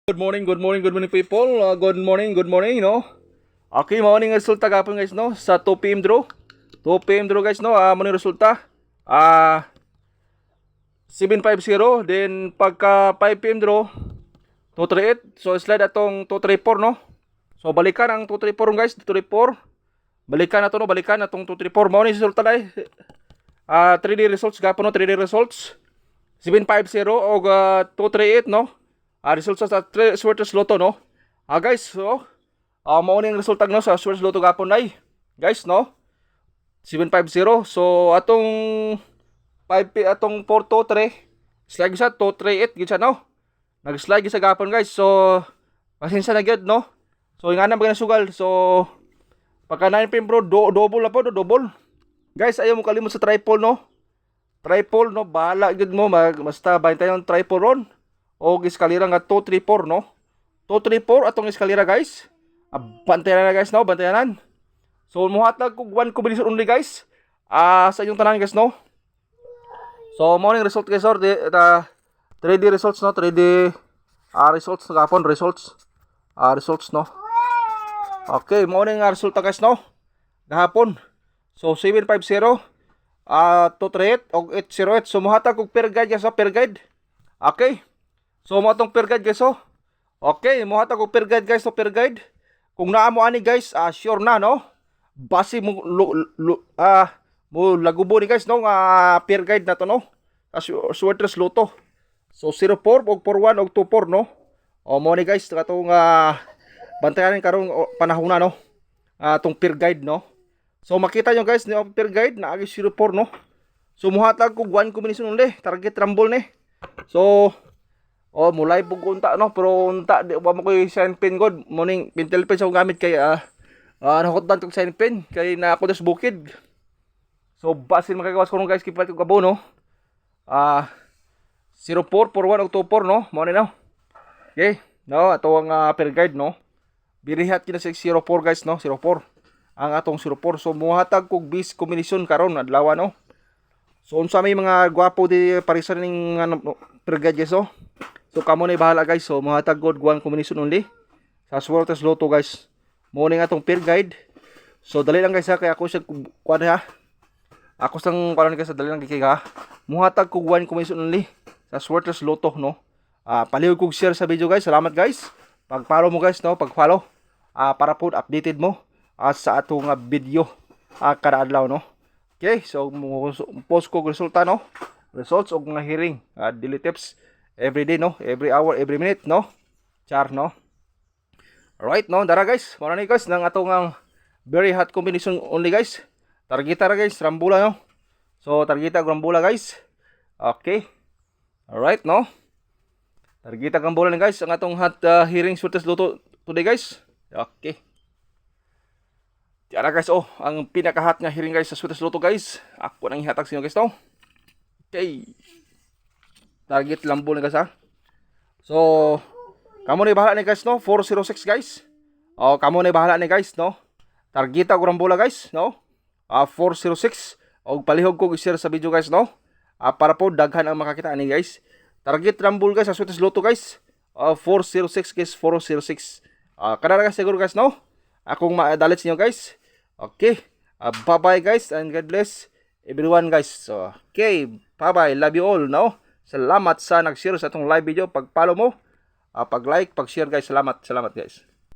Good morning people. Good morning, no. Okay, morning resulta gapon guys, no. Sa 2 PM draw. 2 PM draw guys, no. Morning resulta. 750, then pagka 5 PM draw 238. So slide atong 234, no. So balikan ang 234 guys, 234. Balikan na to, no. Balikan atong 234. Morning resulta dai. 3D results gapon, no. 3D results. 750 og 238, no. Results sa Swertres Lotto, no. Guys, so mao ning resulta no sa Swertres Lotto gapon ay. Guys, no. 750. So atong 423 slide sa 238 gid siya, no. Nag-slide gid sa gapon guys. So pasensya na gyud, no. So ingana ba sugal. So pagka 9 PM bro, double na po, double. Guys, ayaw mo kalimot sa triple, no. Triple, no, bahala gyud mo, basta bantayan yung triple ron. O eskalera nga 234, no. 234 atong eskalera guys. Bantayan na guys, no, bantayanan. So muhatag kog 1 combination only guys. Sa inyong tanan guys, no. So morning result guys, or the 3D results, no, 3D results gapon, results. Results, no. Okay, morning resulta guys, no. Gahapon. So 750 238 og 808. So muhatag kog per guide guys, per guide. Okay. So mo atong per guide guys, oh. Okay, mo hatag og per guide guys, so per guide. Kung naa mo ani guys, sure na, no. Base mo mo lagubo ni guys, no, nga per guide na to, no. Swertres Lotto. So 04 og 41 og 24, no. O mo ni guys katong bantayan karong panahon na, no. Tong per guide, no. So makita nyo guys, ni per guide na agi 04, no. So muhatag kog 1 combination only, target rumble ni. So mulay pug unta, no, pero unta di ba mo koy sign pin god morning pintel pen sa gamit kay nakutan kog sign pin kay na ako des bukid. So basin makagawas ko guys kipat ko kabo, no. 04 41 og 24, no, mo ni, no. Okay, no, ato ang per guide, no. Birihat kina sa 04 guys, no, 04 ang atong 04. So muhatag kog bis combination karon adlaw, no. So unsa may mga gwapo di parisan ning per guide guys, oh. So kamo na bahala guys. So muhatag god 1 combination only sa Swertres Lotto guys. Mo ning atong per guide. So dali lang guys, ha, kay ako siya kuan, ha. Ako sang kuan guys, dali lang kay ha. Muhatag kog 1 combination only sa Swertres Lotto, no. Palihog kog share sa video guys. Salamat guys. Pag-follow mo guys, no, pag-follow para po updated mo sa atong video kada adlaw, no. Okay, so post ko resulta, no. Results og mga hearing, daily tips every day, no, every hour, every minute, no. Char, no. Alright, no, dara guys, muna ni guys nang atong very hot combination only guys. Targeta ra guys, rambula, no. So targeta rambula guys. Okay. Alright, no. Targeta rambula ni guys ang atong hot hearing Swertres Lotto today guys. Okay. Tiara guys, ang pinaka-hot nga hearing guys sa Swertres Lotto guys. Ako nang ihatag sa inyo guys, no. Okay. Target lambo ni guys, ha. So kamo ni bahala ni guys, no. 406 guys. Kamo ni bahala ni guys, no. Targeta ko rambola guys, no. 406 og palihog ko i-share sa video guys, no. Para po daghan ang makakita ani guys. Target rambol guys sa Swertres Lotto guys. 406 guys, 406. Kada guys siguro guys, no. Akong madalit sa inyo guys. Okay. Bye-bye guys and God bless everyone guys. So, okay. Bye-bye. Love you all, no. Salamat sa nag-share sa itong live video. Pag-follow mo, pag-like, pag-share guys. Salamat guys.